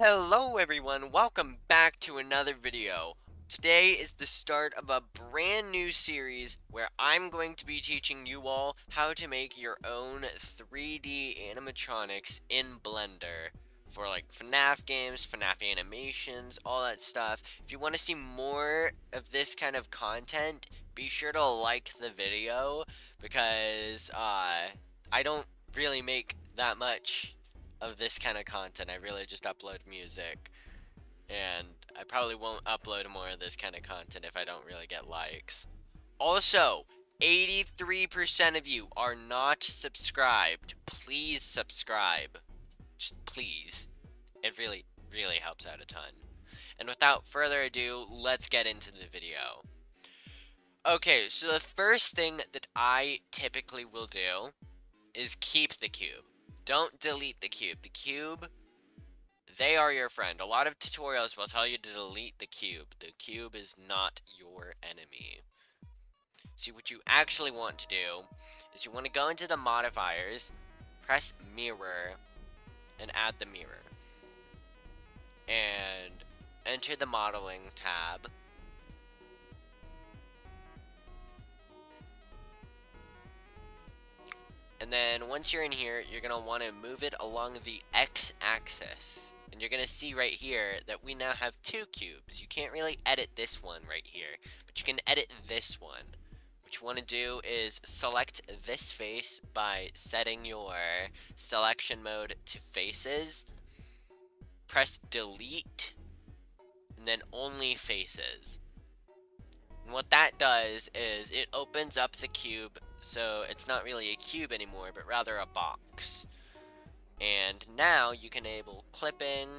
Hello everyone, welcome back to another video. Today is the start of a brand new series where I'm going to be teaching you all how to make your own 3D animatronics in Blender. For like FNaF games, FNaF animations, all that stuff. If you want to see more of this kind of content, be sure to like the video because I don't really make that much of this kind of content. I really just upload music, and I probably won't upload more of this kind of content if I don't really get likes. Also, 83% of you are not subscribed. Please subscribe. Just please. It really, really helps out a ton. And without further ado, let's get into the video. Okay, so the first thing that I typically will do is keep the cube. Don't delete the cube. The cube, they are your friend. A lot of tutorials will tell you to delete the cube. The cube is not your enemy. See, what you actually want to do is you want to go into the modifiers, press mirror, and add the mirror. And enter the modeling tab. And then once you're in here, you're going to want to move it along the x-axis. And you're going to see right here that we now have two cubes. You can't really edit this one right here, but you can edit this one. What you want to do is select this face by setting your selection mode to faces. Press delete, and then only faces. And what that does is it opens up the cube, so it's not really a cube anymore, but rather a box. And now you can enable clipping,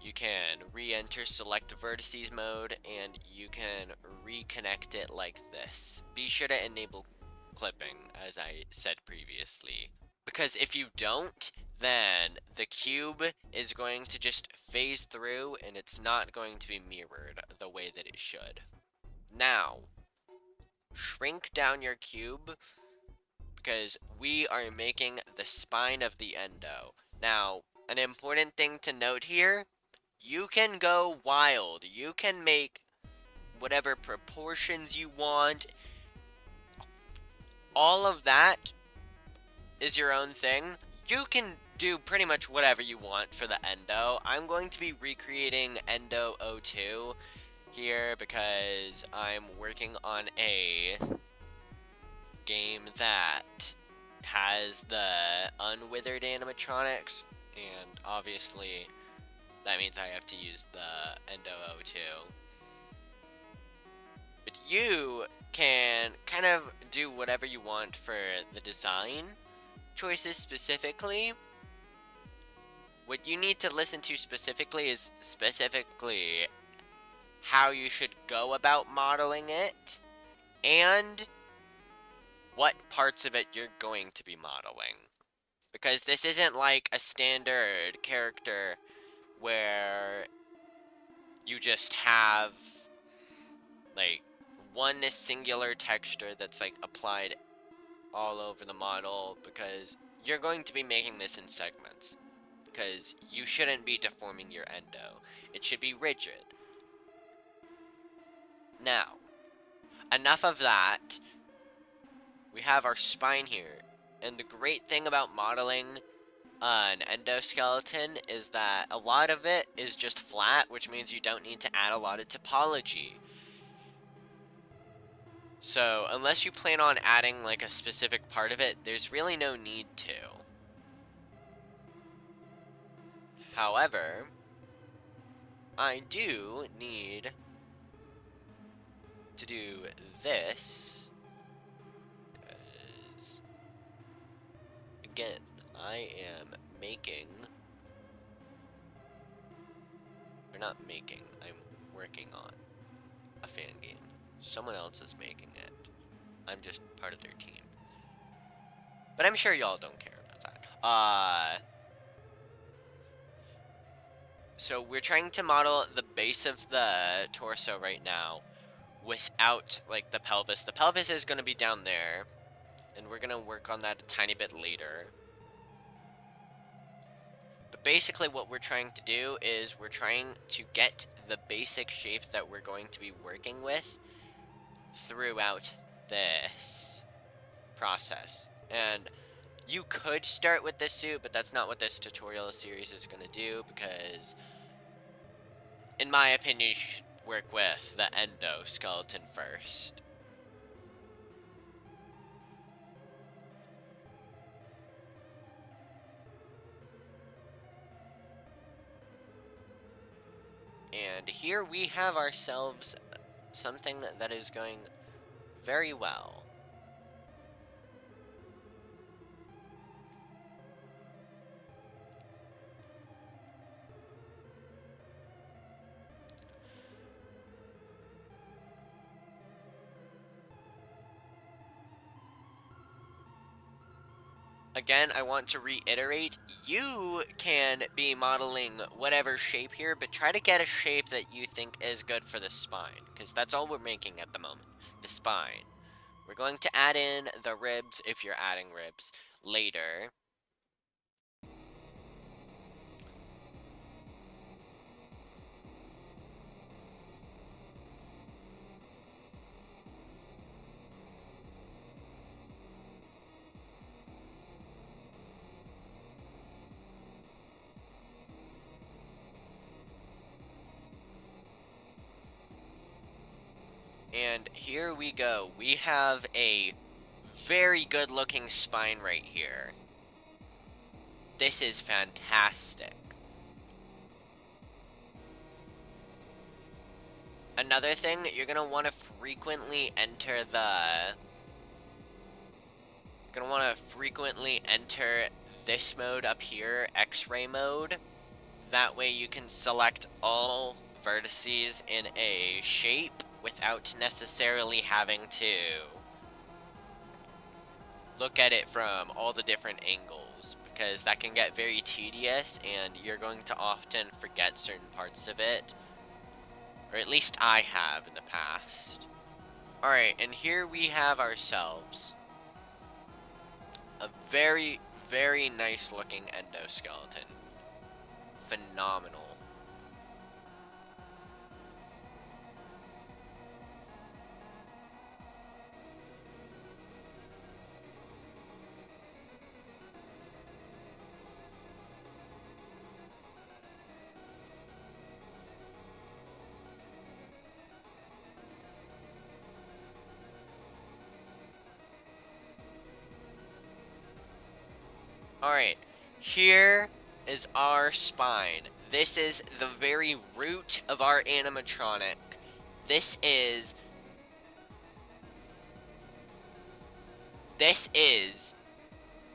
you can re-enter select vertices mode, and you can reconnect it like this. Be sure to enable clipping, as I said previously. Because if you don't, then the cube is going to just phase through and it's not going to be mirrored the way that it should. Now, shrink down your cube because we are making the spine of the endo. Now, an important thing to note here, you can go wild. You can make whatever proportions you want. All of that is your own thing. You can do pretty much whatever you want for the endo. I'm going to be recreating Endo 02 here because I'm working on a game that has the unwithered animatronics, and obviously that means I have to use the Endo 02. But you can kind of do whatever you want for the design choices specifically. What you need to listen to specifically is specifically how you should go about modeling it and what parts of it you're going to be modeling. Because this isn't like a standard character where you just have like one singular texture that's like applied all over the model, because you're going to be making this in segments. Because you shouldn't be deforming your endo. It should be rigid. Now, enough of that. We have our spine here. And the great thing about modeling an endoskeleton is that a lot of it is just flat, which means you don't need to add a lot of topology. So, unless you plan on adding like a specific part of it, there's really no need to. However, I do need to do this, because, again, I am making, or not making, I'm working on a fan game. Someone else is making it. I'm just part of their team. But I'm sure y'all don't care about that. So we're trying to model the base of the torso right now without, like, the pelvis. The pelvis is going to be down there, and we're going to work on that a tiny bit later. But basically what we're trying to do is we're trying to get the basic shape that we're going to be working with throughout this process. And you could start with this suit, but that's not what this tutorial series is going to do, because in my opinion, you should work with the endoskeleton first. And here we have ourselves something that is going very well. Again, I want to reiterate, you can be modeling whatever shape here, but try to get a shape that you think is good for the spine, because that's all we're making at the moment, the spine. We're going to add in the ribs, if you're adding ribs, later. And here we go. We have a very good looking spine right here. This is fantastic. Another thing, you're gonna want to frequently enter this mode up here, X-ray mode. That way you can select all vertices in a shape without necessarily having to look at it from all the different angles, because that can get very tedious and you're going to often forget certain parts of it. Or at least I have in the past. Alright, and here we have ourselves a very, very nice looking endoskeleton. Phenomenal. Alright, here is our spine. This is the very root of our animatronic. This is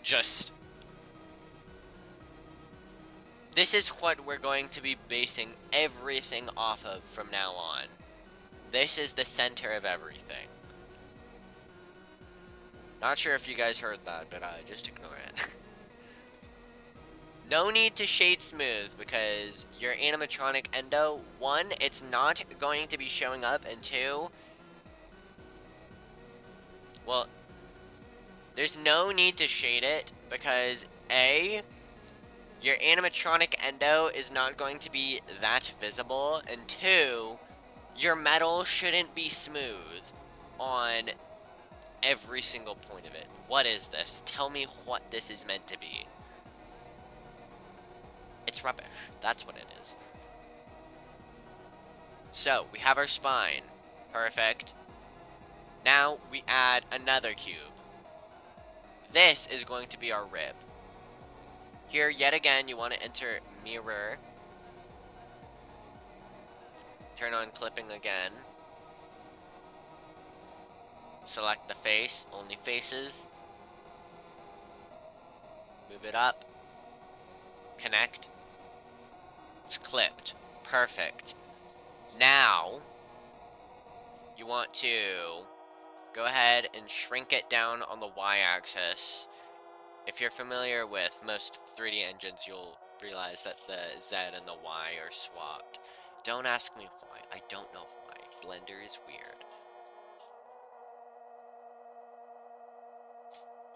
just... This is what we're going to be basing everything off of from now on. This is the center of everything. Not sure if you guys heard that, but just ignore it. No need to shade smooth, because your animatronic endo, one, it's not going to be showing up, and two, well, there's no need to shade it, because A, your animatronic endo is not going to be that visible, and two, your metal shouldn't be smooth on every single point of it. What is this? Tell me what this is meant to be. It's rubbish. That's what it is. So, we have our spine. Perfect. Now, we add another cube. This is going to be our rib. Here, yet again, you want to enter mirror. Turn on clipping again. Select the face, only faces. Move it up. Connect. It's clipped. Perfect. Now, you want to go ahead and shrink it down on the y-axis. If you're familiar with most 3D engines, you'll realize that the Z and the Y are swapped. Don't ask me why. I don't know why. Blender is weird.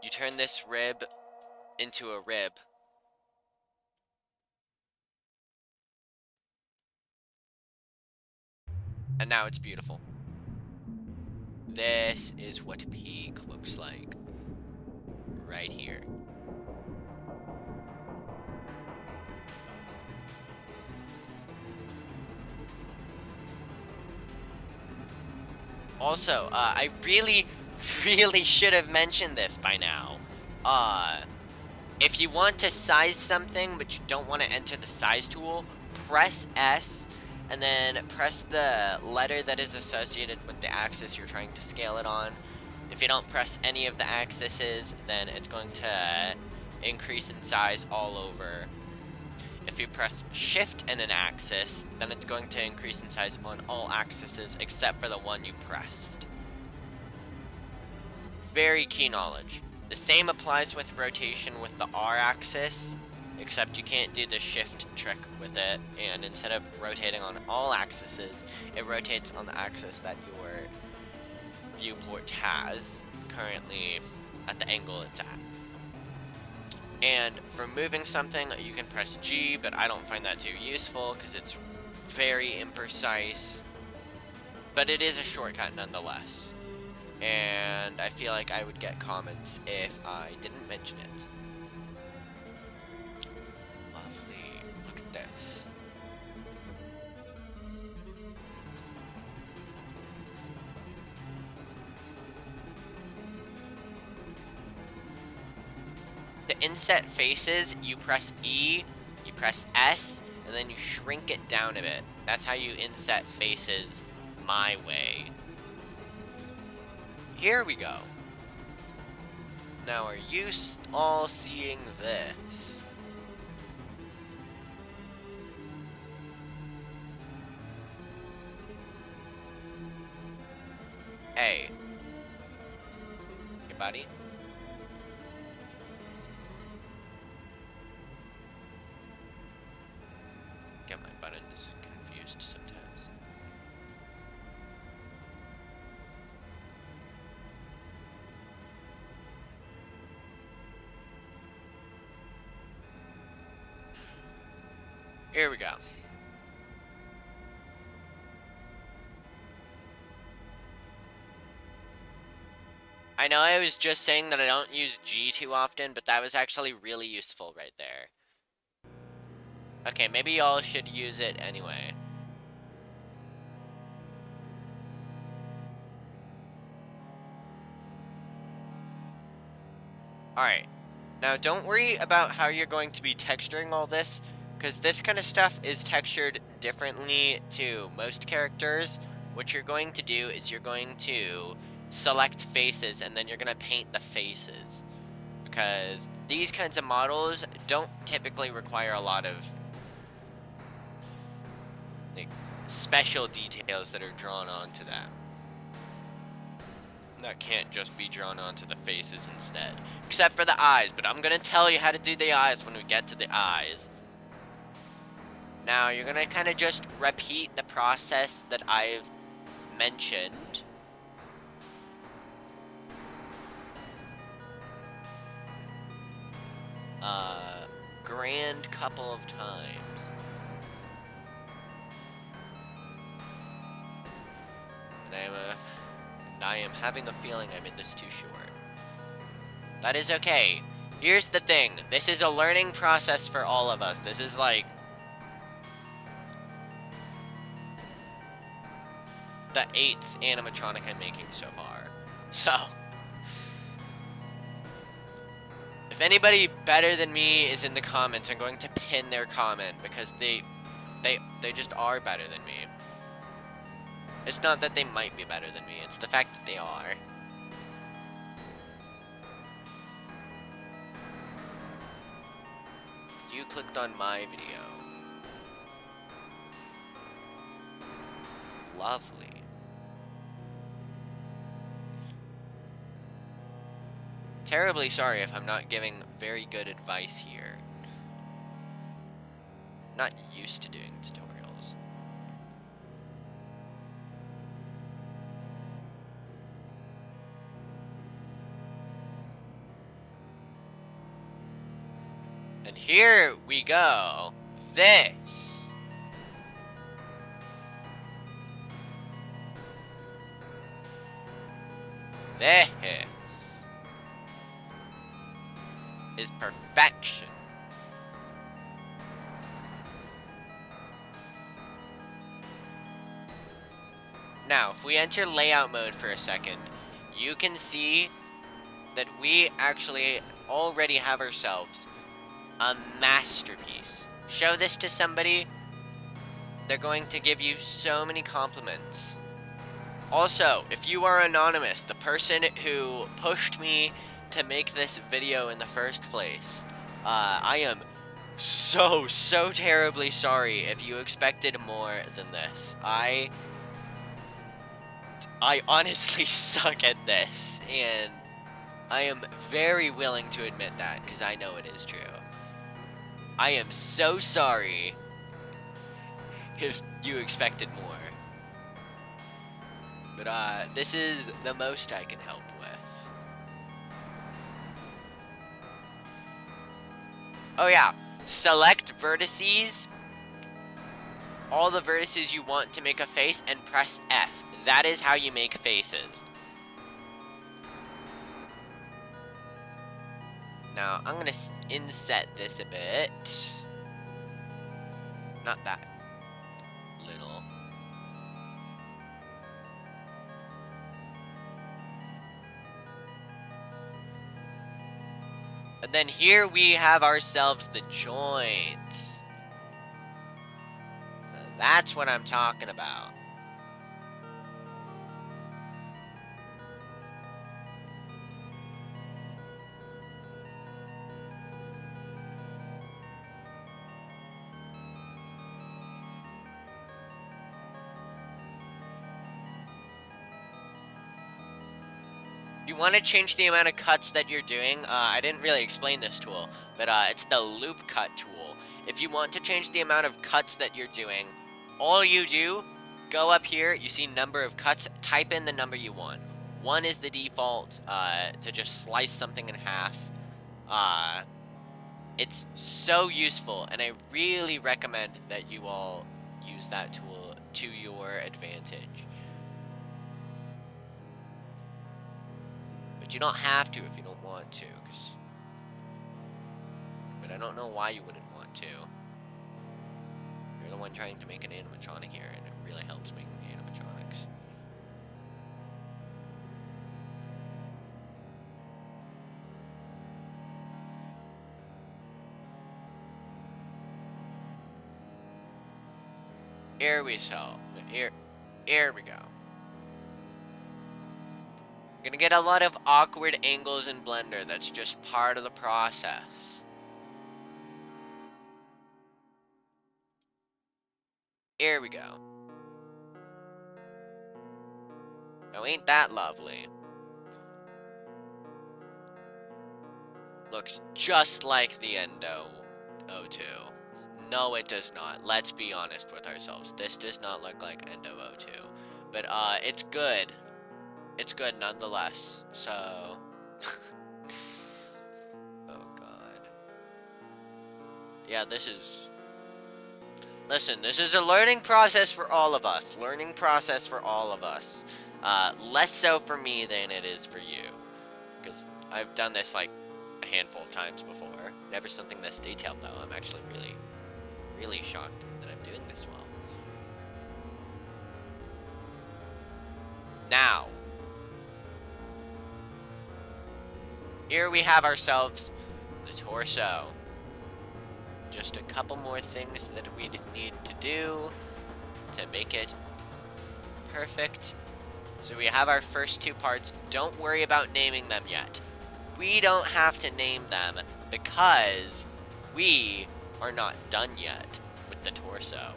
You turn this rib into a rib. And now it's beautiful. This is what peak looks like. Right here. Also, I really, really should have mentioned this by now. If you want to size something, but you don't want to enter the size tool, press S, and then press the letter that is associated with the axis you're trying to scale it on. If you don't press any of the axes, then it's going to increase in size all over. If you press Shift and an axis, then it's going to increase in size on all axes except for the one you pressed. Very key knowledge. The same applies with rotation with the R axis, except you can't do the shift trick with it, and instead of rotating on all axes, it rotates on the axis that your viewport has, currently at the angle it's at. And for moving something, you can press G, but I don't find that too useful because it's very imprecise. But it is a shortcut nonetheless. And I feel like I would get comments if I didn't mention it. Lovely. Look at this. To inset faces, you press E, you press S, and then you shrink it down a bit. That's how you inset faces my way. Here we go. Now, are you all seeing this? Hey. Hey, buddy. Get my buttons confused sometimes. Here we go. I know I was just saying that I don't use G too often, but that was actually really useful right there. Okay, maybe y'all should use it anyway. Alright. Now, don't worry about how you're going to be texturing all this, because this kind of stuff is textured differently to most characters. What you're going to do is you're going to select faces, and then you're going to paint the faces. Because these kinds of models don't typically require a lot of like special details that are drawn onto them. That can't just be drawn onto the faces instead. Except for the eyes, but I'm gonna tell you how to do the eyes when we get to the eyes. Now, you're gonna kind of just repeat the process that I've mentioned. Grand couple of times. And I am having a feeling I made this too short. That is okay. Here's the thing. This is a learning process for all of us. This is like the 8th animatronic I'm making so far. So, if anybody better than me is in the comments, I'm going to pin their comment because they just are better than me. It's not that they might be better than me, it's the fact that they are. You clicked on my video. Lovely. Terribly sorry if I'm not giving very good advice here. I'm not used to doing tutorials. And here we go. This This is perfection. Now, if we enter layout mode for a second, you can see that we actually already have ourselves a masterpiece. Show this to somebody, they're going to give you so many compliments. Also, if you are anonymous, the person who pushed me to make this video in the first place, I am so terribly sorry if you expected more than this. I honestly suck at this, and I am very willing to admit that, because I know it is true. I am so sorry if you expected more. But, this is the most I can help with. Oh yeah, select vertices, all the vertices you want to make a face, and press F. That is how you make faces. Now, I'm gonna inset this a bit. Not that little. And then here we have ourselves the joints. That's what I'm talking about. You want to change the amount of cuts that you're doing. I didn't really explain this tool, but it's the loop cut tool. If you want to change the amount of cuts that you're doing, all you do, go up here, you see number of cuts, type in the number you want. 1 is the default to just slice something in half. It's so useful, and I really recommend that you all use that tool to your advantage. But you don't have to if you don't want to, but I don't know why you wouldn't want to. You're the one trying to make an animatronic here, and it really helps making animatronics. Here we go. You're gonna get a lot of awkward angles in Blender. That's just part of the process. Here we go. Now, ain't that lovely? Looks just like the Endo 02. No, it does not. Let's be honest with ourselves. This does not look like Endo 02. But, it's good. It's good nonetheless, so... Oh, God. Yeah, this is... Listen, this is a learning process for all of us. Learning process for all of us. Less so for me than it is for you. Because I've done this, like, a handful of times before. Never something this detailed, though. I'm actually really shocked that I'm doing this well. Now, here we have ourselves the torso. Just a couple more things that we need to do to make it perfect. So we have our first 2 parts. Don't worry about naming them yet. We don't have to name them because we are not done yet with the torso.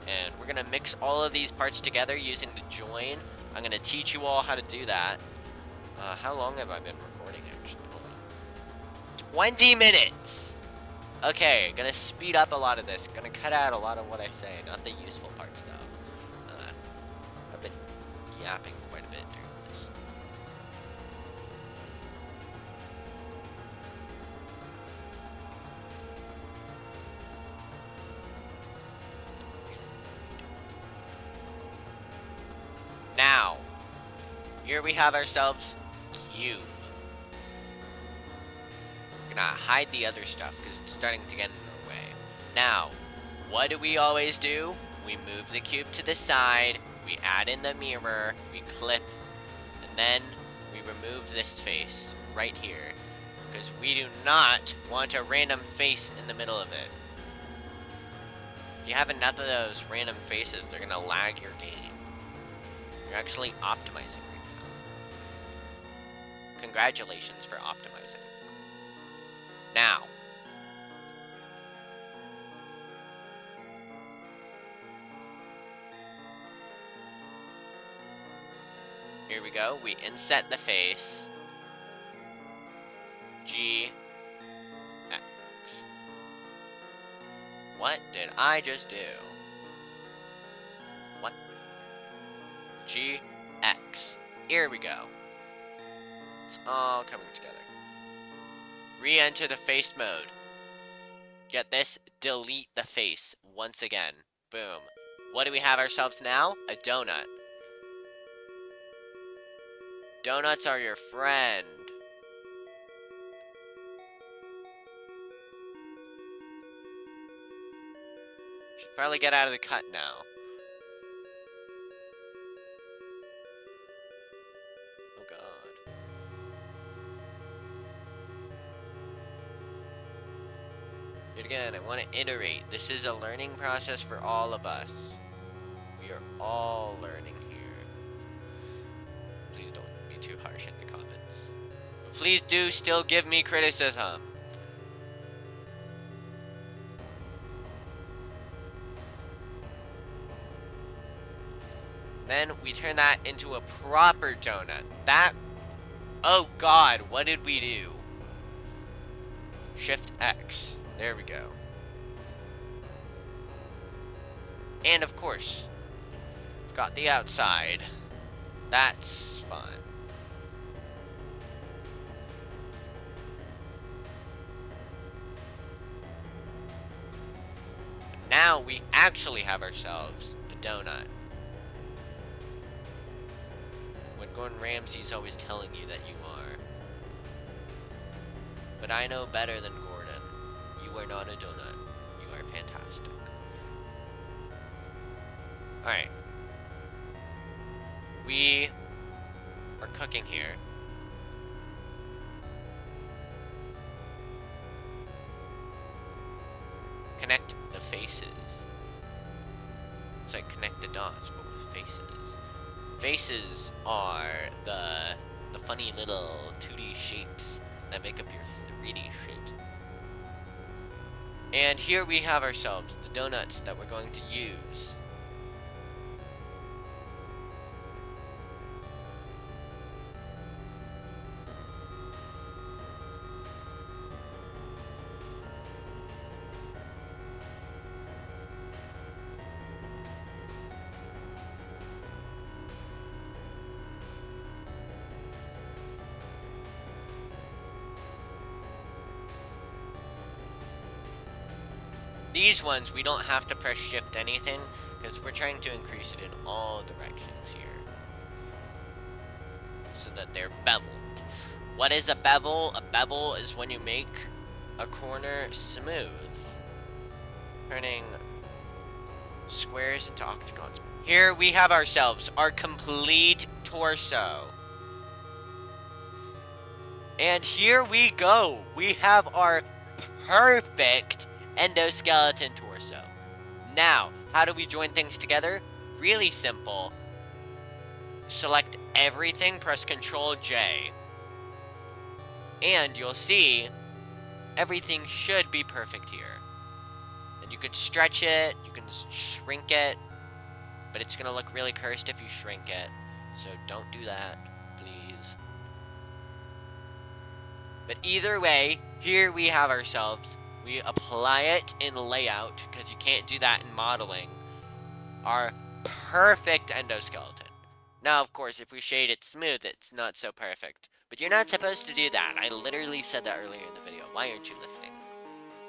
And we're gonna mix all of these parts together using the join. I'm gonna teach you all how to do that. How long have I been recording, actually? Hold on. 20 minutes! Okay, gonna speed up a lot of this. Gonna cut out a lot of what I say. Not the useful parts, though. I've been yapping quite a bit during this. Now, Here we have ourselves cube. Gonna hide the other stuff because it's starting to get in our way. Now, what do we always do? We move the cube to the side, we add in the mirror, we clip, and then we remove this face right here because we do not want a random face in the middle of it. If you have enough of those random faces, they're gonna lag your game. You're actually optimizing right now. Congratulations for optimizing. Now, here we go. We inset the face. G, X. What did I just do? What? G, X. Here we go. It's all coming together. Re-enter the face mode. Get this? Delete the face once again. Boom. What do we have ourselves now? A donut. Donuts are your friend. Should probably get out of the cut now. Oh god. Yet again, I want to iterate. This is a learning process for all of us. We are all learning here. Please don't be too harsh in the comments. But please do still give me criticism. Then we turn that into a proper donut. Oh god, what did we do? Shift X. There we go. And of course, we've got the outside. That's fun. Now we actually have ourselves a donut. What Gordon Ramsay's always telling you that you are. But I know better than Gordon. You are not a donut. You are fantastic. Alright. We are cooking here. Connect the faces. It's like connect the dots, but with faces. Faces are the funny little 2D shapes that make up your 3D shapes. And here we have ourselves the donuts that we're going to use. These ones, we don't have to press shift anything, because we're trying to increase it in all directions here. So that they're beveled. What is a bevel? A bevel is when you make a corner smooth. Turning squares into octagons. Here we have ourselves our complete torso. And here we go. We have our perfect endoskeleton torso. Now, how do we join things together? Really simple. Select everything, press Ctrl J. And you'll see everything should be perfect here. And you could stretch it, you can shrink it, but it's gonna look really cursed if you shrink it. So don't do that, please. But either way, here we have ourselves. We apply it in layout, because you can't do that in modeling. Our perfect endoskeleton. Now, of course, if we shade it smooth, it's not so perfect. But you're not supposed to do that. I literally said that earlier in the video. Why aren't you listening?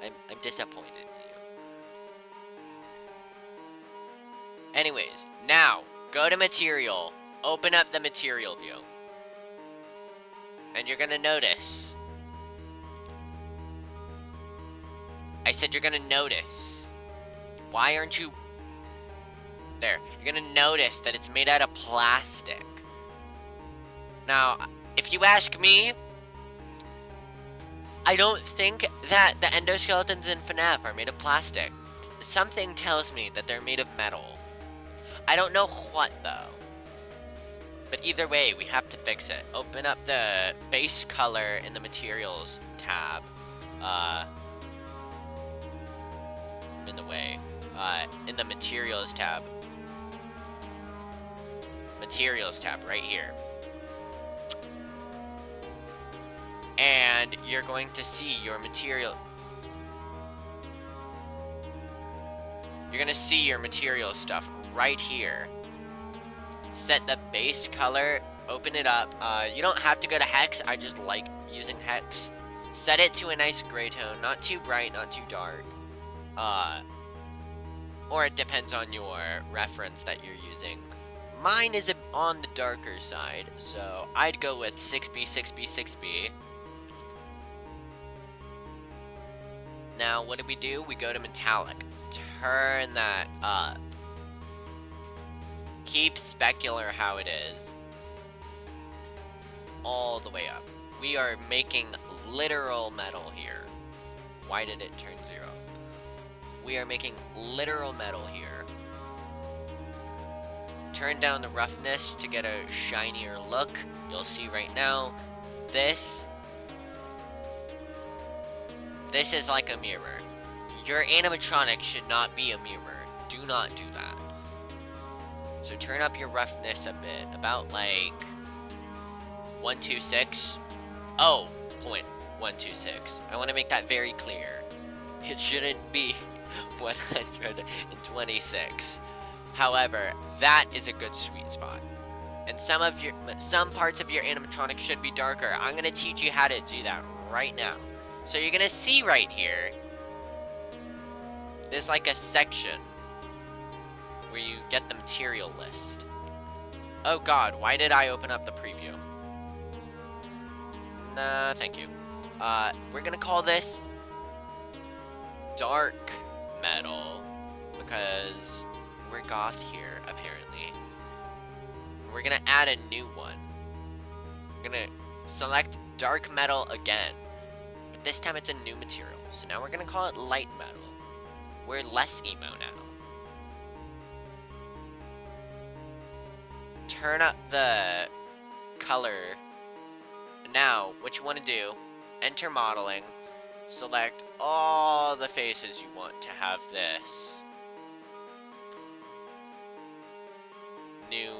I'm disappointed in you. Anyways, now, go to Material, open up the material view. And you're gonna notice. I said you're gonna notice. Why aren't you... There. You're gonna notice that it's made out of plastic. Now, if you ask me, I don't think that the endoskeletons in FNaF are made of plastic. Something tells me that they're made of metal. I don't know what, though. But either way, we have to fix it. Open up the base color in the materials tab. I'm in the way. In the materials tab. Materials tab, right here. And you're going to see your material. You're gonna see your material stuff right here. Set the base color, open it up. You don't have to go to hex, I just like using hex. Set it to a nice gray tone, not too bright, not too dark. Or it depends on your reference that you're using. Mine is on the darker side, so I'd go with 6B, 6B, 6B. Now, what do? We go to metallic. Turn that up. Keep specular how it is. All the way up. We are making literal metal here. Why did it turn 0? We are making literal metal here. Turn down the roughness to get a shinier look. You'll see right now, this is like a mirror. Your animatronic should not be a mirror. Do not do that. So turn up your roughness a bit, about like 126. Oh, 0.126. I want to make that very clear. It shouldn't be 126. However, that is a good sweet spot. And some parts of your animatronic should be darker. I'm gonna teach you how to do that right now. So you're gonna see right here, there's like a section where you get the material list. Oh god, why did I open up the preview? Nah, thank you. We're gonna call this dark metal because we're goth here, apparently. We're gonna add a new one. We're gonna select dark metal again, but this time it's a new material. So now we're gonna call it light metal. We're less emo now. Turn up the color. Now, what you want to do, enter modeling, select all the faces you want to have this new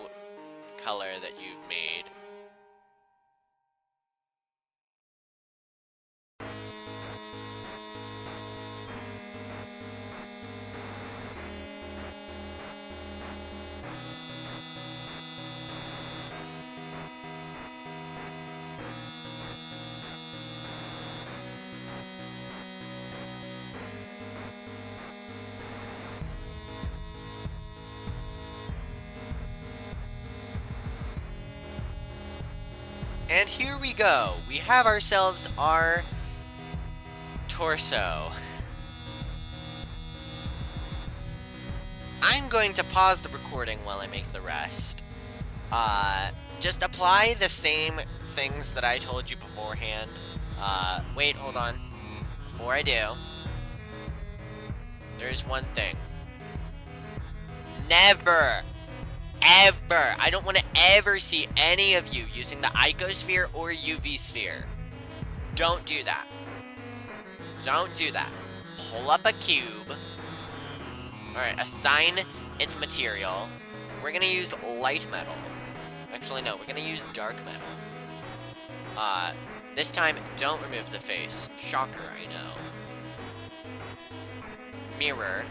color that you've made. And here we go. We have ourselves our torso. I'm going to pause the recording while I make the rest. Just apply the same things that I told you beforehand. Wait, hold on. Before I do, there's one thing. Never, ever, I don't want to ever see any of you using the icosphere or UV sphere. Don't do that. Don't do that. Pull up a cube. Alright, assign its material. We're gonna use light metal. Actually, no, we're gonna use dark metal. This time, don't remove the face. Shocker, I know. Mirror.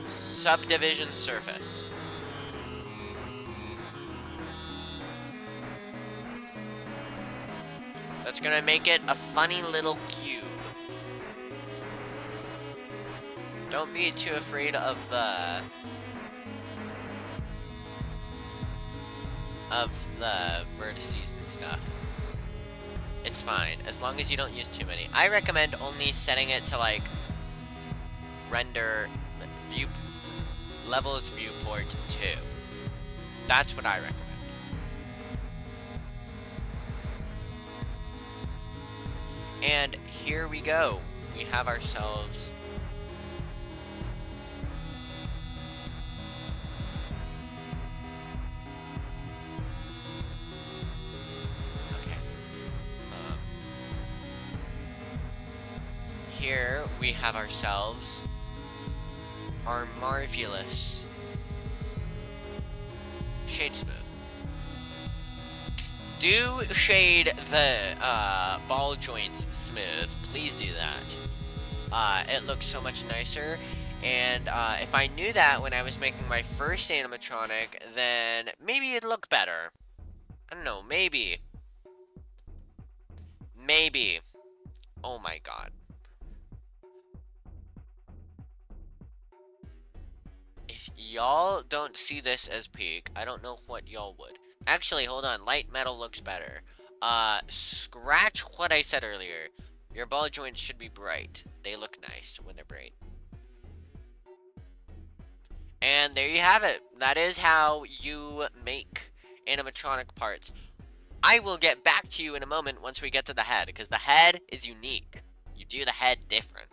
Subdivision surface. That's gonna make it a funny little cube. Don't be too afraid of the of the vertices and stuff. It's fine, as long as you don't use too many. I recommend only setting it to, like, render view levels viewport 2. That's what I recommend. And here we go. We have ourselves... Okay. Here we have ourselves our marvelous shade smooth. Do shade the ball joints smooth. Please do that. It looks so much nicer. And if I knew that when I was making my first animatronic, then maybe it'd look better. I don't know, maybe. Maybe. Oh my god. If y'all don't see this as peak, I don't know what y'all would. Actually, hold on. Light metal looks better. Scratch what I said earlier. Your ball joints should be bright. They look nice when they're bright. And there you have it. That is how you make animatronic parts. I will get back to you in a moment once we get to the head, because the head is unique. You do the head different.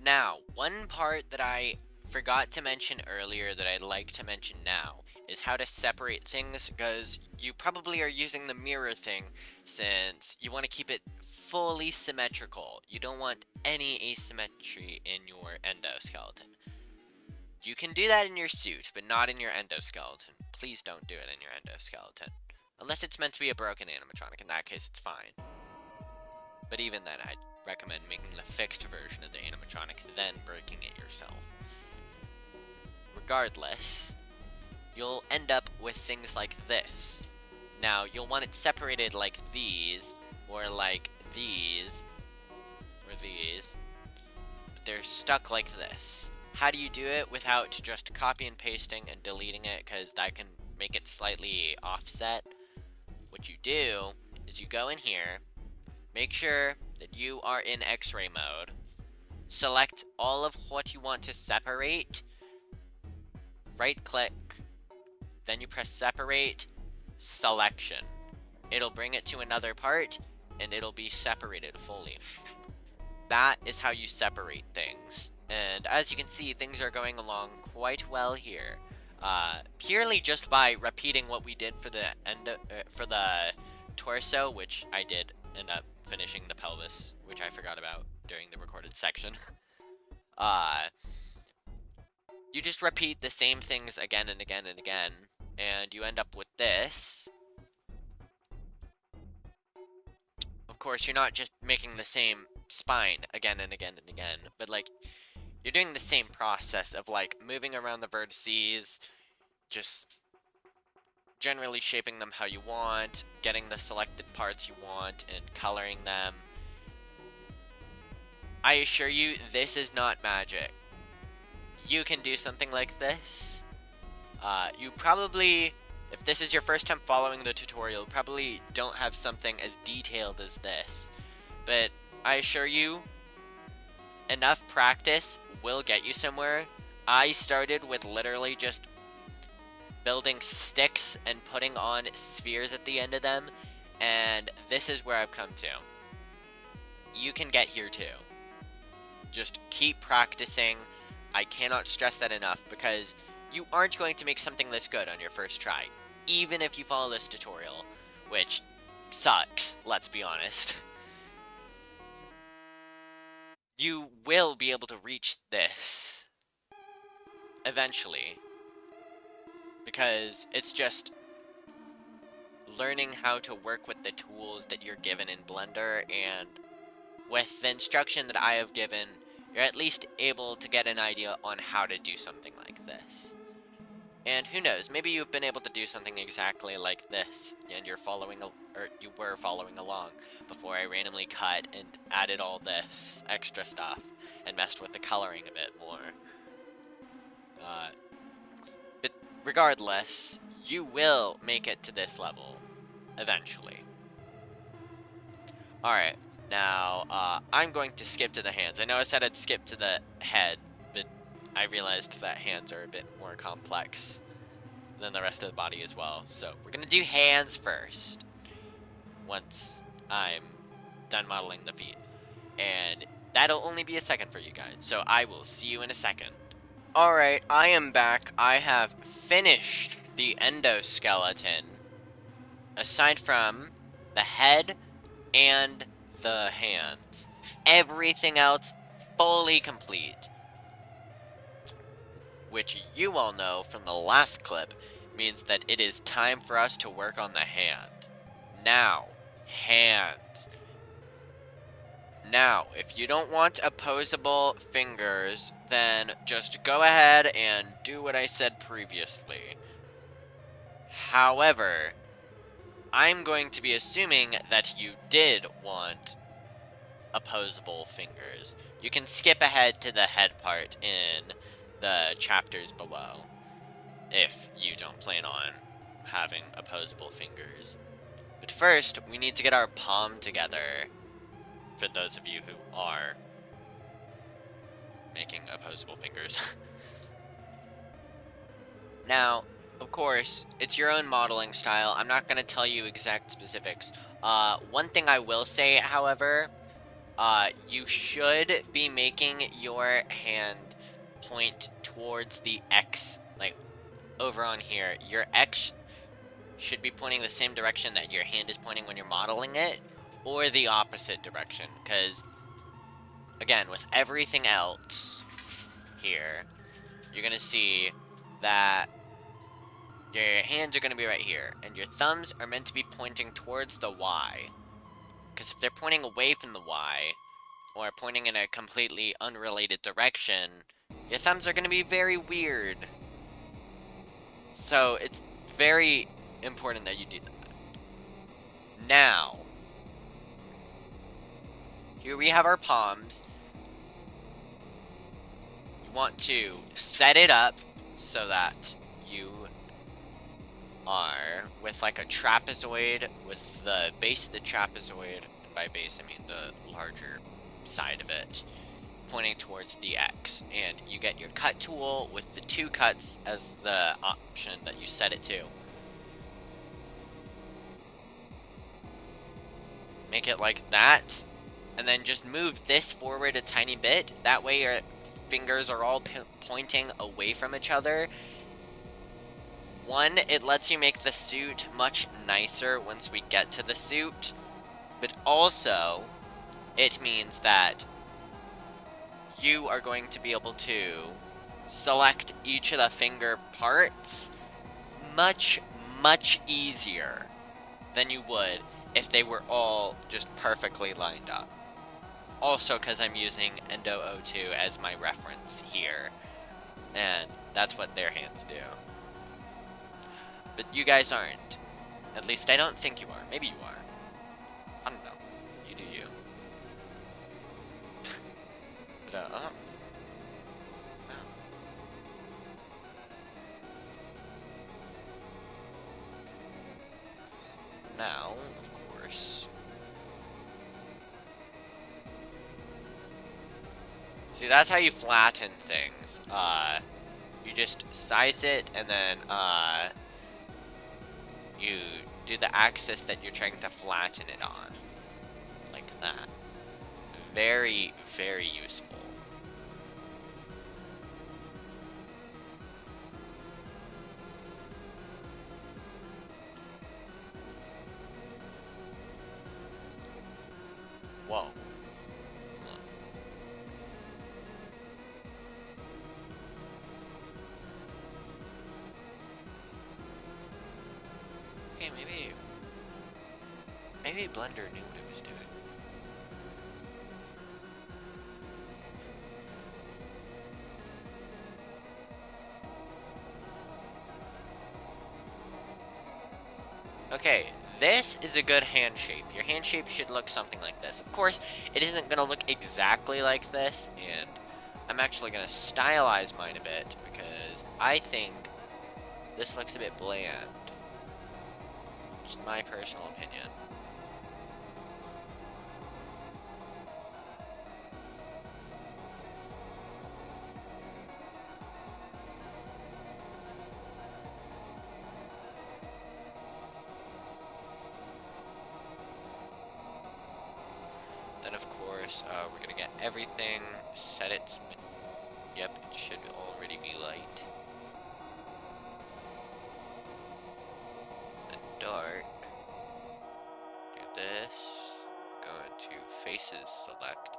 Now, one part that I forgot to mention earlier that I'd like to mention now is how to separate things, because you probably are using the mirror thing since you want to keep it fully symmetrical. You don't want any asymmetry in your endoskeleton. You can do that in your suit, but not in your endoskeleton. Please don't do it in your endoskeleton. Unless it's meant to be a broken animatronic. In that case, it's fine. But even then, I'd recommend making the fixed version of the animatronic, then breaking it yourself. Regardless, you'll end up with things like this. Now, you'll want it separated like these, or like these, or these, but they're stuck like this. How do you do it without just copy and pasting and deleting it, because that can make it slightly offset? What you do is you go in here, make sure that you are in X-ray mode, select all of what you want to separate, right click, then you press separate, selection. It'll bring it to another part, and it'll be separated fully. That is how you separate things. And as you can see, things are going along quite well here. Purely just by repeating what we did for the torso, which I did end up finishing the pelvis, which I forgot about during the recorded section. You just repeat the same things again and again and again, and you end up with this. Of course, you're not just making the same spine again and again and again, but like, you're doing the same process of like moving around the vertices, just generally shaping them how you want, getting the selected parts you want, and coloring them. I assure you, this is not magic. You can do something like this. You probably, if this is your first time following the tutorial, probably don't have something as detailed as this. But I assure you, enough practice will get you somewhere. I started with literally just building sticks and putting on spheres at the end of them, and this is where I've come to. You can get here too. Just keep practicing. I cannot stress that enough, because you aren't going to make something this good on your first try, even if you follow this tutorial, which sucks, let's be honest. You will be able to reach this eventually, because it's just learning how to work with the tools that you're given in Blender, and with the instruction that I have given, you're at least able to get an idea on how to do something like this. And who knows, maybe you've been able to do something exactly like this, and you were following along before I randomly cut and added all this extra stuff and messed with the coloring a bit more. regardless, you will make it to this level eventually. Alright, now I'm going to skip to the hands. I know I said I'd skip to the head, but I realized that hands are a bit more complex than the rest of the body as well. So we're going to do hands first once I'm done modeling the feet. And that'll only be a second for you guys, so I will see you in a second. Alright, I am back. I have finished the endoskeleton, aside from the head and the hands. Everything else fully complete. Which you all know from the last clip means that it is time for us to work on the hand. Now, hands. Now, if you don't want opposable fingers, then just go ahead and do what I said previously. However, I'm going to be assuming that you did want opposable fingers. You can skip ahead to the head part in the chapters below if you don't plan on having opposable fingers. But first, we need to get our palm together. For those of you who are making opposable fingers. Now, of course, it's your own modeling style. I'm not going to tell you exact specifics. One thing I will say, however, you should be making your hand point towards the X, like over on here. Your X should be pointing the same direction that your hand is pointing when you're modeling it, or the opposite direction, because, again, with everything else here, you're going to see that your hands are going to be right here, and your thumbs are meant to be pointing towards the Y, because if they're pointing away from the Y, or pointing in a completely unrelated direction, your thumbs are going to be very weird. So it's very important that you do that. Now, here we have our palms. You want to set it up so that you are with like a trapezoid, with the base of the trapezoid, and by base I mean the larger side of it, pointing towards the X. And you get your cut tool with the 2 cuts as the option that you set it to. Make it like that, and then just move this forward a tiny bit. That way your fingers are all pointing away from each other. One, it lets you make the suit much nicer once we get to the suit, but also it means that you are going to be able to select each of the finger parts much easier than you would if they were all just perfectly lined up. Also, because I'm using Endo 02 as my reference here, and that's what their hands do. But you guys aren't. At least I don't think you are. Maybe you are. I don't know. You do you. But, no. Now, of course. See, that's how you flatten things. You just size it, and then, you do the axis that you're trying to flatten it on. Like that. Very, very useful. Whoa. Okay, maybe Blender knew what it was doing. Okay, this is a good hand shape. Your hand shape should look something like this. Of course, it isn't going to look exactly like this, and I'm actually going to stylize mine a bit, because I think this looks a bit bland. Just my personal opinion. Then of course, we're gonna get everything, set it, yep, it should already be light. And dark. Do this, go into faces, select,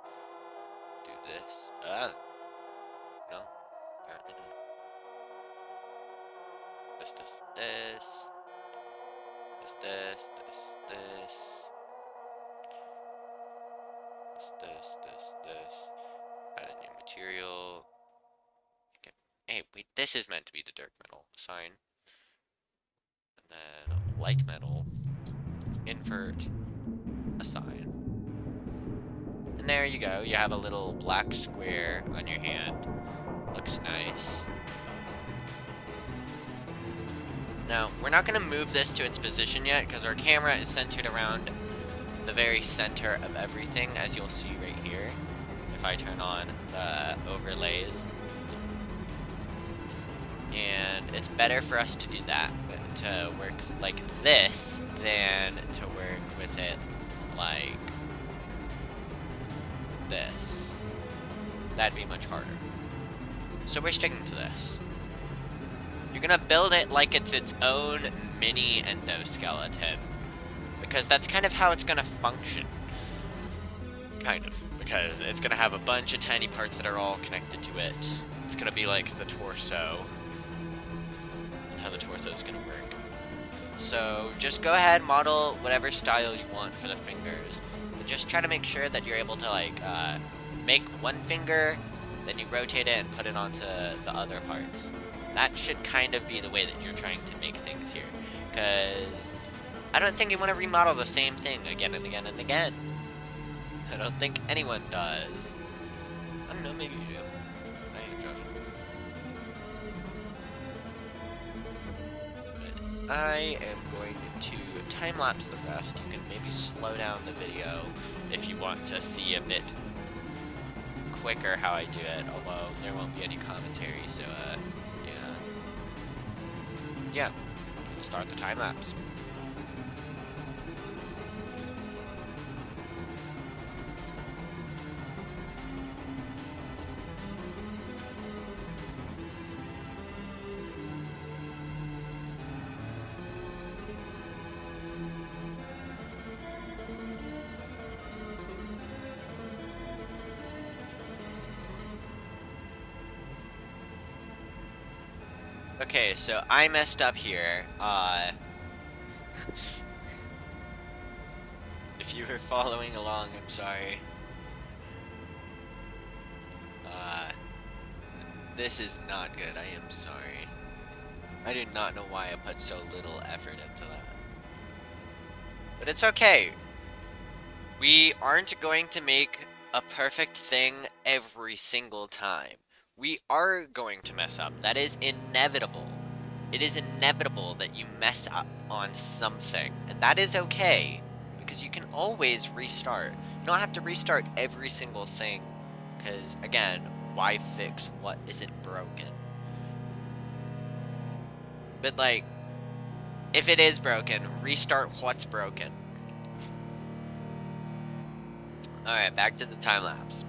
do this, no, apparently not. This, add a new material. Okay. Hey, wait, this is meant to be the dark metal sign. And then light metal, invert, a sign. And there you go, you have a little black square on your hand. Looks nice. Now, we're not going to move this to its position yet because our camera is centered around the very center of everything, as you'll see right here. If I turn on the overlays. And it's better for us to do that, to work like this, than to work with it like this. That'd be much harder. So we're sticking to this. You're gonna build it like it's its own mini endoskeleton, because that's kind of how it's gonna function. Kind of, because it's gonna have a bunch of tiny parts that are all connected to it. It's gonna be like the torso, and how the torso is gonna work. So just go ahead, model whatever style you want for the fingers, but just try to make sure that you're able to like make one finger, then you rotate it and put it onto the other parts. That should kind of be the way that you're trying to make things here, because I don't think you want to remodel the same thing again and again and again. I don't think anyone does. I don't know, maybe you do. I ain't judging. But I am going to time-lapse the rest. You can maybe slow down the video if you want to see a bit quicker how I do it, although there won't be any commentary, so yeah, let's start the time lapse. Okay, so I messed up here. If you were following along, I'm sorry. This is not good, I am sorry. I do not know why I put so little effort into that. But it's okay. We aren't going to make a perfect thing every single time. We are going to mess up. That is inevitable. It is inevitable that you mess up on something. And that is okay, because you can always restart. You don't have to restart every single thing, because, again, why fix what isn't broken? But, like, if it is broken, restart what's broken. Alright, back to the time lapse.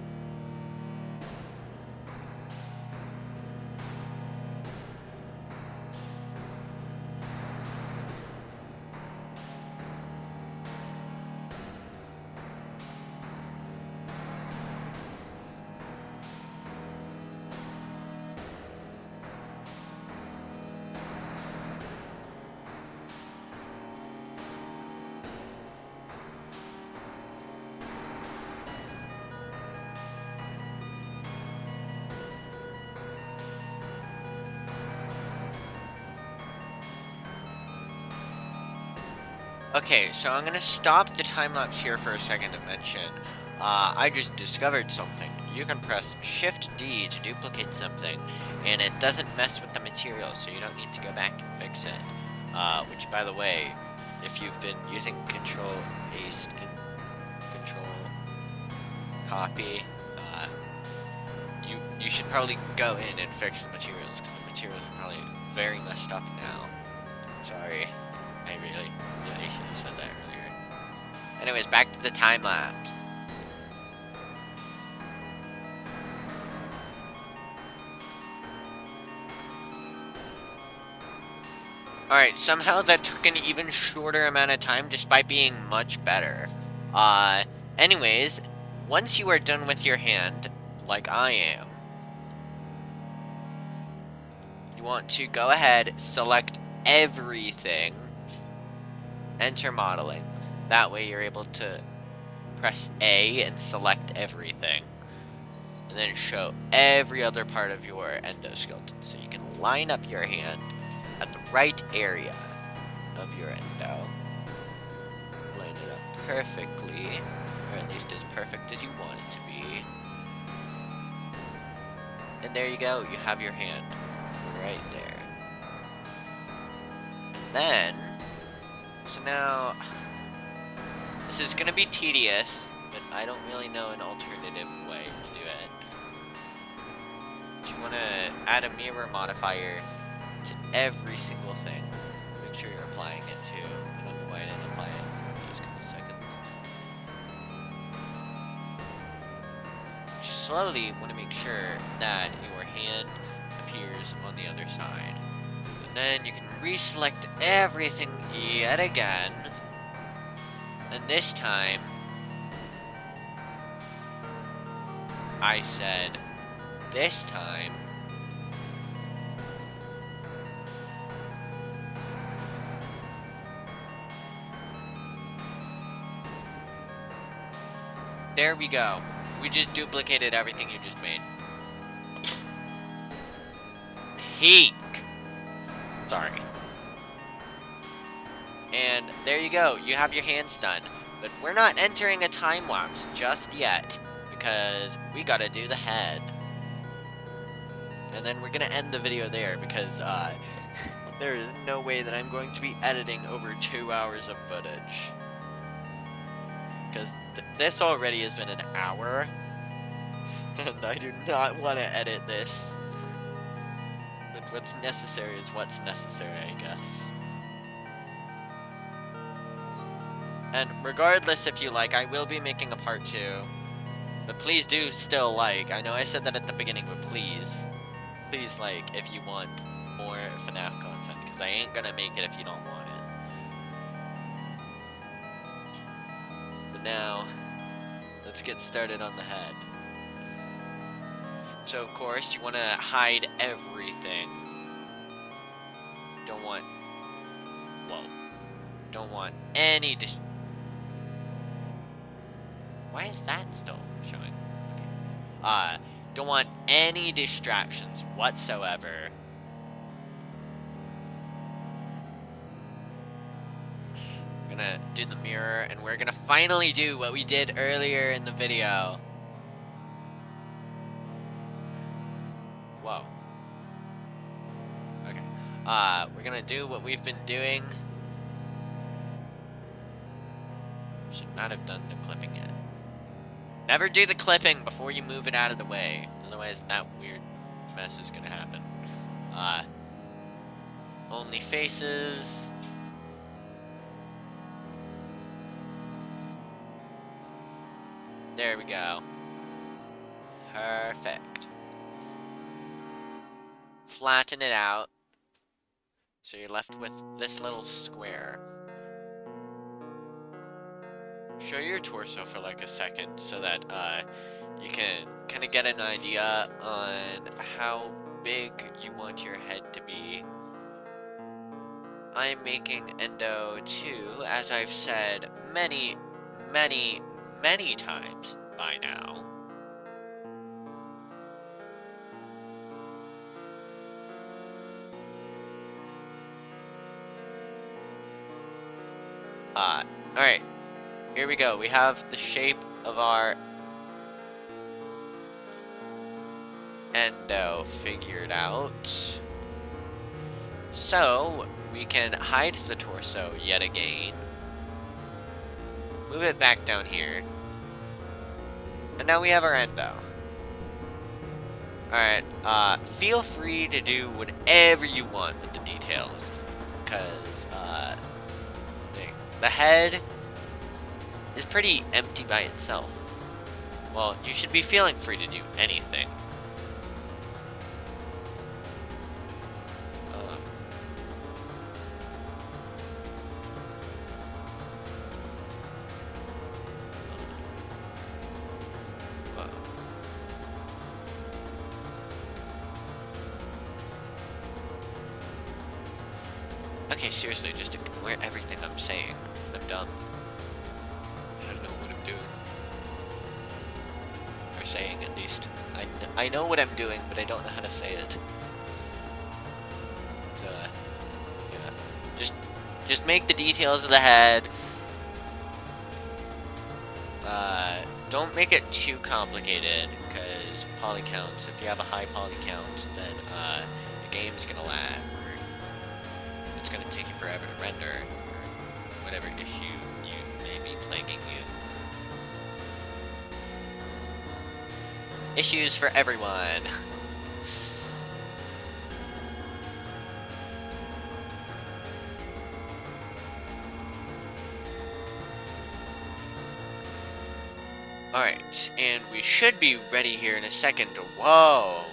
Okay, so I'm gonna stop the time lapse here for a second to mention, I just discovered something. you can press Shift D to duplicate something, and it doesn't mess with the material, so you don't need to go back and fix it. Which, by the way, if you've been using Control Paste and Control Copy, you should probably go in and fix the materials, because the materials are probably very messed up now. Sorry, I really should have said that earlier. Anyways, back to the time lapse. Alright, somehow that took an even shorter amount of time despite being much better. Anyways, once you are done with your hand, like I am, you want to go ahead, select everything, enter modeling. That way you're able to press A and select everything, and then show every other part of your endoskeleton so you can line up your hand at the right area of your endo. Line it up perfectly, or at least as perfect as you want it to be. And there you go, you have your hand right there. And then, so now, this is gonna be tedious, but I don't really know an alternative way to do it. You wanna add a mirror modifier to every single thing. Make sure you're applying it too. I don't know why I didn't apply it in those couple seconds. Slowly want to make sure that your hand appears on the other side. And then you can reselect everything yet again. And this time, I said, this time, there we go. We just duplicated everything you just made. Peak. Sorry. And there you go. You have your hands done. But we're not entering a time lapse just yet, because we gotta do the head. And then we're gonna end the video there, because there is no way that I'm going to be editing over 2 hours of footage. Because this already has been an hour, and I do not want to edit this. But what's necessary is what's necessary, I guess. And regardless if you like, I will be making a part 2. But please do still like. I know I said that at the beginning, but please like if you want more FNaF content, because I ain't gonna make it if you don't want it. Now, let's get started on the head. So of course, you want to hide everything. Don't want any why is that still showing? Okay. Don't want any distractions whatsoever. Gonna do the mirror, and we're gonna finally do what we did earlier in the video. Whoa. Okay. We're gonna do what we've been doing. Should not have done the clipping yet. Never do the clipping before you move it out of the way. Otherwise, that weird mess is gonna happen. Only faces. There we go. Perfect. Flatten it out, so you're left with this little square. Show your torso for like a second so that you can kind of get an idea on how big you want your head to be. I'm making Endo 2, as I've said many times by now. Alright, here we go. We have the shape of our endo figured out. So, we can hide the torso yet again. Move it back down here. And now we have our endo. Alright, feel free to do whatever you want with the details. Because, the head is pretty empty by itself. Well, you should be feeling free to do anything. Okay, seriously, just ignore everything I'm saying. I'm dumb. I don't know what I'm doing. Or saying, at least. I know what I'm doing, but I don't know how to say it. So, yeah. Just make the details of the head. Don't make it too complicated, because poly counts, if you have a high poly count, then, the game's gonna lag. It's going to take you forever to render, or whatever issue you may be plaguing you. Issues for everyone. Alright, and we should be ready here in a second. Whoa!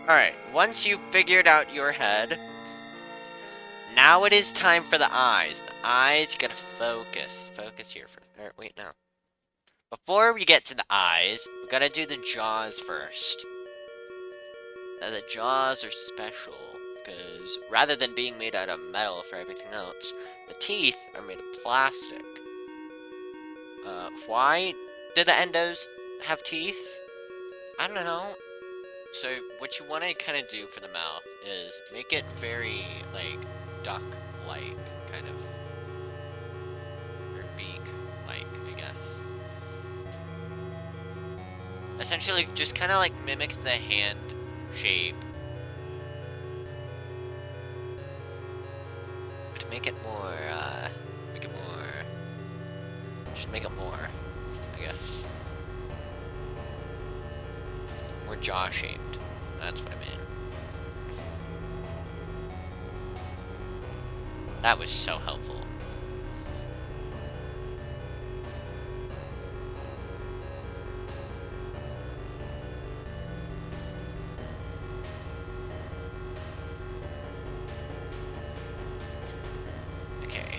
Alright, once you've figured out your head, now it is time for the eyes. The eyes, you gotta focus. Focus here for. Alright, wait now. Before we get to the eyes, we gotta do the jaws first. Now, the jaws are special, because rather than being made out of metal for everything else, the teeth are made of plastic. Why did the endos have teeth? I don't know. So, what you want to kind of do for the mouth is make it very, like, duck-like, kind of. Or beak-like, I guess. Essentially, just kind of, like, mimic the hand shape. But to make it more, just make it more, I guess. More jaw-shaped. That's what I mean. That was so helpful. Okay.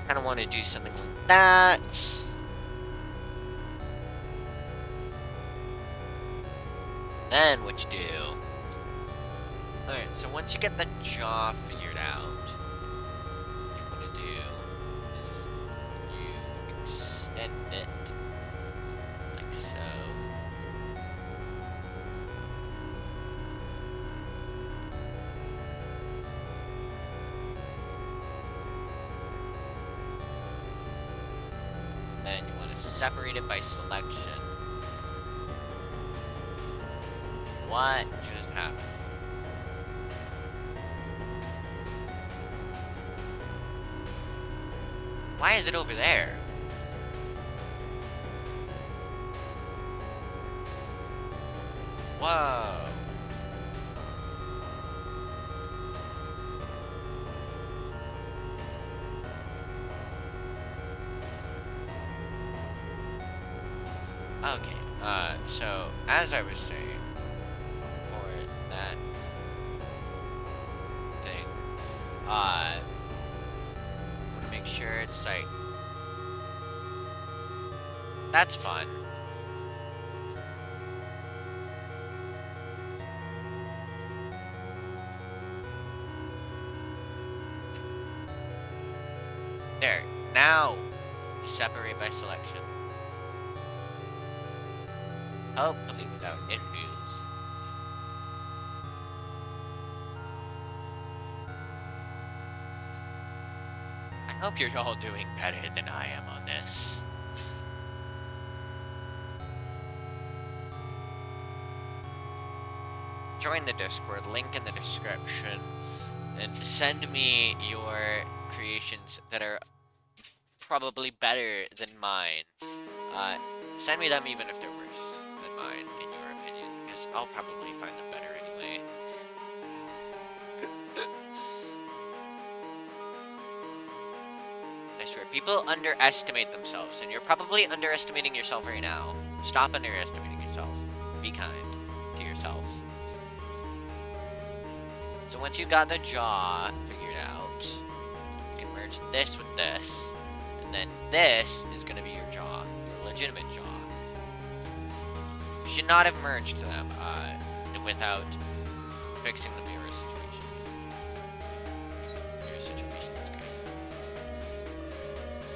Kind of want to do something like that. Then what you do? Alright, so once you get the jaw figured out, what you want to do is you extend it like so. Then you want to separate it by selection. What just happened? Why is it over there? Whoa. Okay, So, as I was saying, for that thing, want to make sure it's like, that's fun. There, now, you separate by selection. Hopefully without issues. I hope you're all doing better than I am on this. Join the Discord, link in the description, and send me your creations that are probably better than mine. Send me them even if they're worse than mine, in your opinion, because I'll probably find them better anyway. I swear, people underestimate themselves, and you're probably underestimating yourself right now. Stop underestimating yourself. Be kind to yourself. So once you got the jaw figured out, you can merge this with this, and then this is going to be your jaw, your legitimate jaw. You should not have merged them without fixing the mirror situation. Mirror situation is good.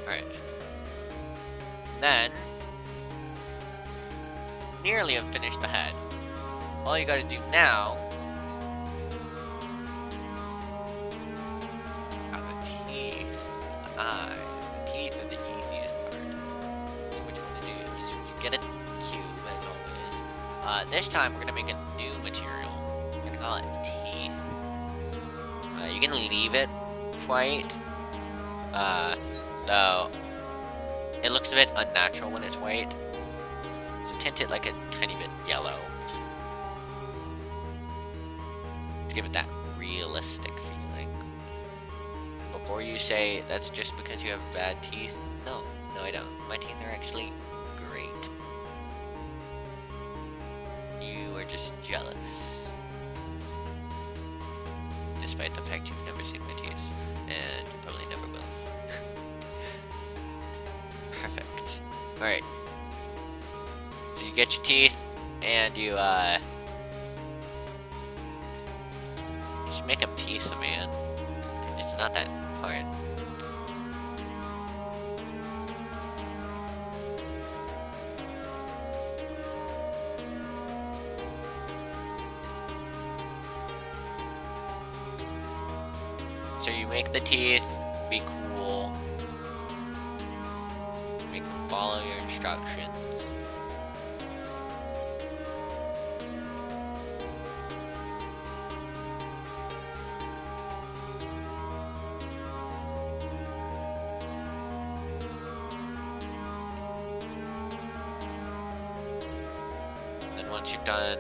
Alright. Then, nearly have finished the head. All you gotta do now are the teeth, the eyes. The teeth are the easiest part. So what you want to do is you get a cube, as always. This time we're gonna make a new material. We're gonna call it teeth. You can leave it white. Though it looks a bit unnatural when it's white. So tint it like a tiny bit yellow. To give it that realistic feeling. Before you say that's just because you have bad teeth, no, I don't. My teeth are actually great. You are just jealous. Despite the fact you've never seen my teeth, and you probably never will. Perfect. Alright. So you get your teeth, and you, just make a piece of man. It's not that hard. So you make the teeth be cool. Make them follow your instructions. Then once you're done,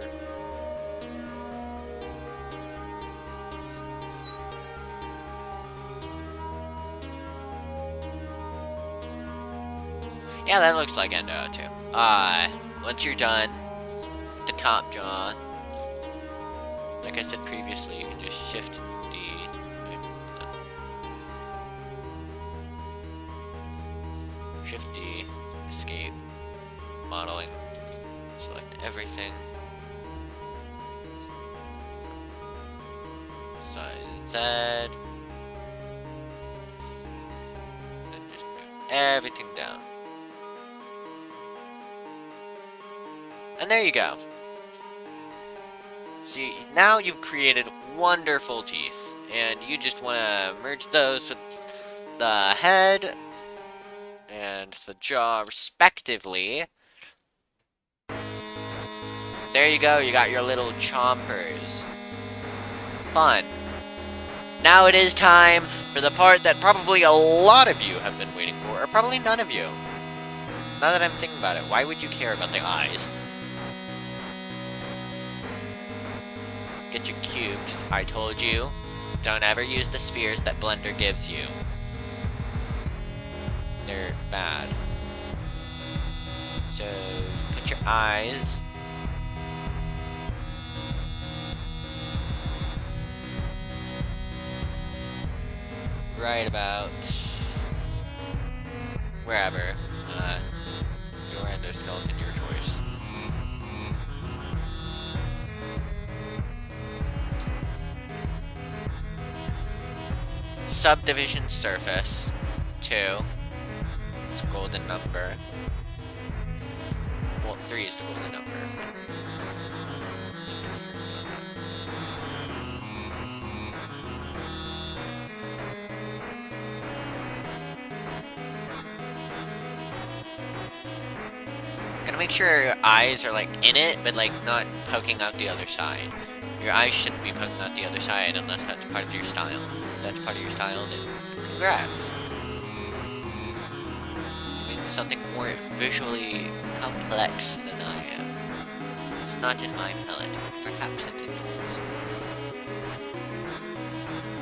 yeah, that looks like Endo too. Once you're done, the top jaw, like I said previously, you can just Shift D. Shift D, escape, modeling, select everything. Size Z. And just move everything down. And there you go. See, now you've created wonderful teeth, and you just want to merge those with the head and the jaw respectively. There you go, you got your little chompers. Fun. Now it is time for the part that probably a lot of you have been waiting for, or probably none of you. Now that I'm thinking about it, why would you care about the eyes? Get your cube, because I told you, don't ever use the spheres that Blender gives you. They're bad. So, put your eyes. Right about wherever. Your endoskeleton, your choice. Subdivision surface 2. It's a golden number. Well, 3 is the golden number. Gotta make sure your eyes are like in it, but like not poking out the other side. Your eyes shouldn't be poking out the other side unless that's part of your style. If that's part of your style, then congrats. Maybe something more visually complex than I am. It's not in my palette, but perhaps it's in yours.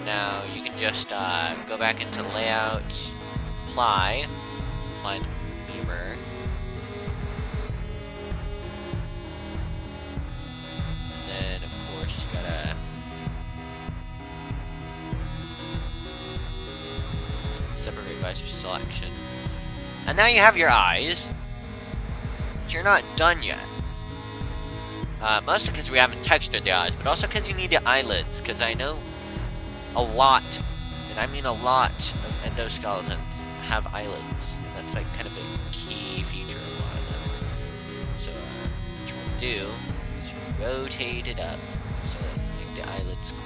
Now you can just go back into layout, apply the mirror. Then of course you gotta separate visor selection. And now you have your eyes, but you're not done yet. Mostly because we haven't textured the eyes, but also because you need the eyelids, because I know a lot, and I mean a lot, of endoskeletons have eyelids. And that's like kind of a key feature of a lot of them. So what you want to do is rotate it up so that make the eyelids cool.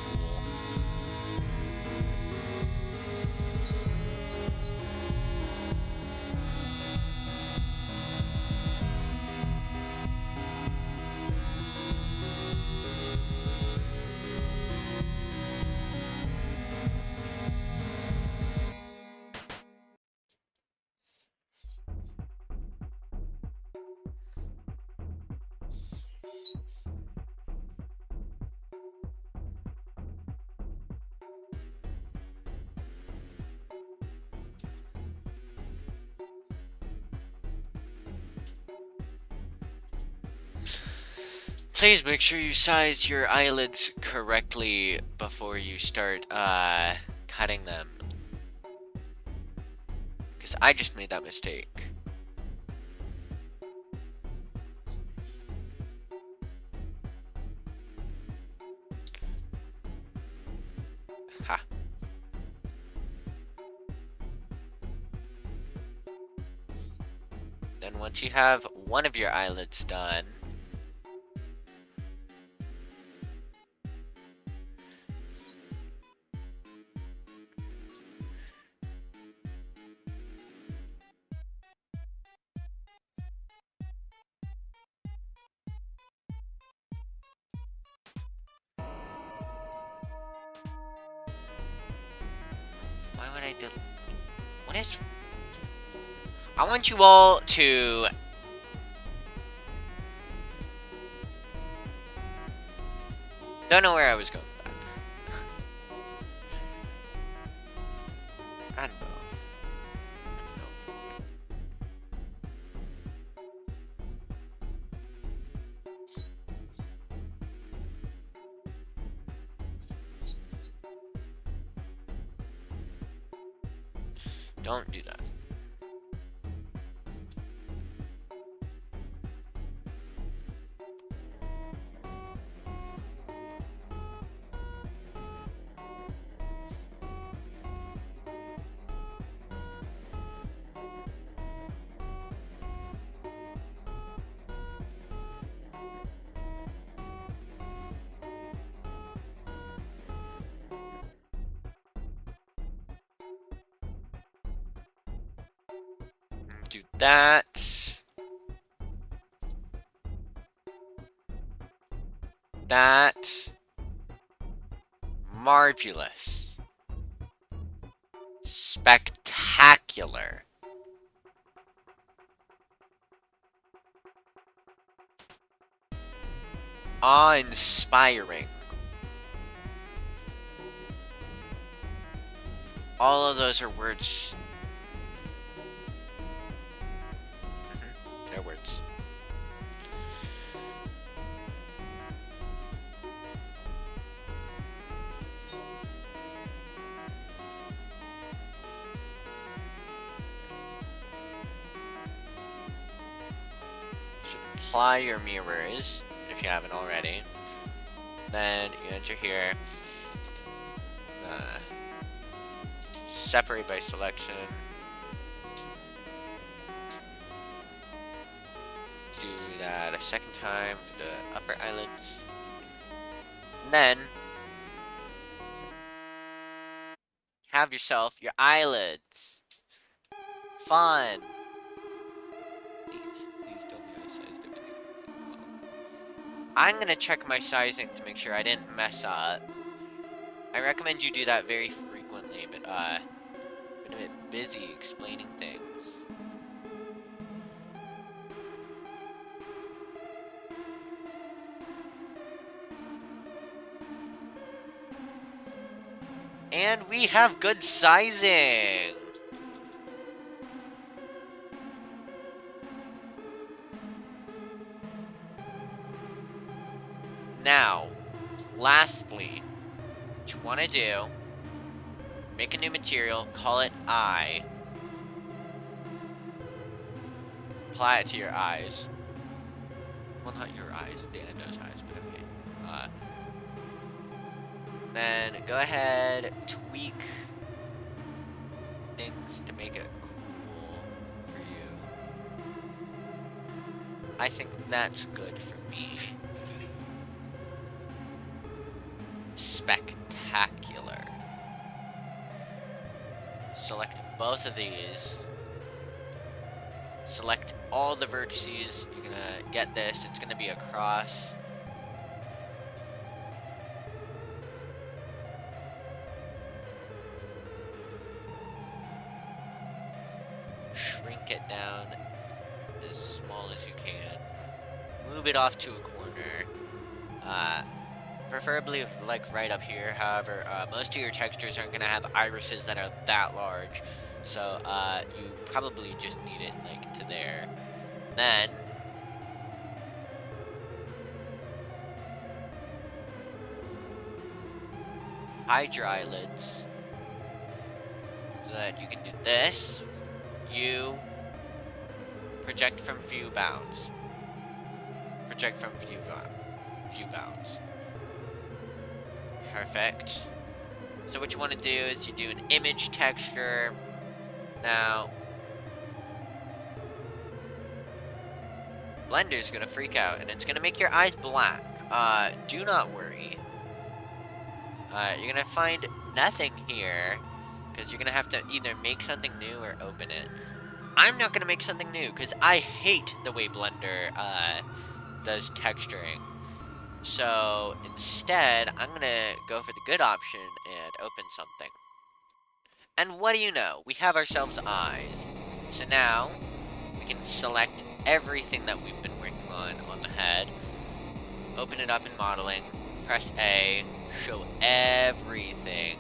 Please make sure you size your eyelids correctly before you start cutting them. Because I just made that mistake. Ha. Then once you have one of your eyelids done, why would I do? What is? I want you all to. Don't know where I was going with that. I don't know. Don't do that. Do that. That. Marvelous. Spectacular. Awe-inspiring. All of those are words. They're words. So apply your mirrors, if you haven't already. Then you enter here. Separate by selection. Do that a second time for the upper eyelids. And then have yourself your eyelids. Fun. Please tell me I sized everything well. I'm gonna check my sizing to make sure I didn't mess up. I recommend you do that very frequently, but been a bit busy explaining things. And we have good sizing! Now, lastly, what you want to do, make a new material, call it eye. Apply it to your eyes. Well, not your eyes, the endo's eyes, but okay. Then go ahead, tweak things to make it cool for you. I think that's good for me. Spectacular. Select both of these. Select all the vertices. You're gonna get this. It's gonna be a cross. Shrink it down as small as you can. Move it off to a corner. Preferably like right up here. However, most of your textures aren't gonna have irises that are that large, so you probably just need it like to there. Then hide your eyelids so that you can do this. You project from view bounds. Project from view bounds. Perfect. So what you want to do is you do an image texture. Now, Blender's gonna freak out and it's gonna make your eyes black. Do not worry. You're gonna find nothing here because you're gonna have to either make something new or open it. I'm not gonna make something new because I hate the way Blender does texturing. So instead, I'm gonna go for the good option and open something. And what do you know? We have ourselves eyes. So now we can select everything that we've been working on the head. Open it up in modeling. Press A. Show everything.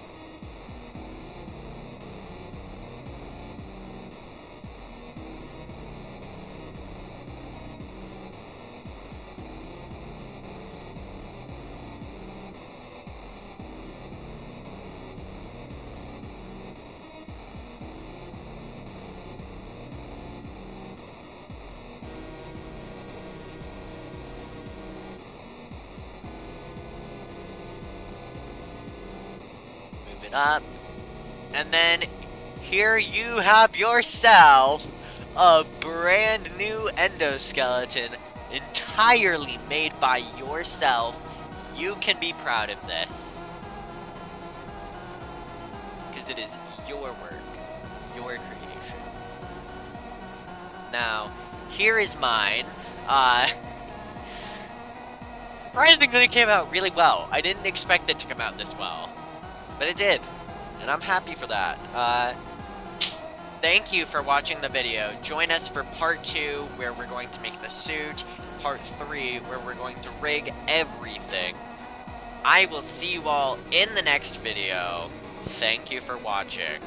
Up, and then here you have yourself a brand new endoskeleton entirely made by yourself. You can be proud of this because it is your work, your creation. Now, here is mine. Surprisingly, it came out really well. I didn't expect it to come out this well. But it did, and I'm happy for that. Thank you for watching the video. Join us for part 2, where we're going to make the suit, and part 3, where we're going to rig everything. I will see you all in the next video. Thank you for watching.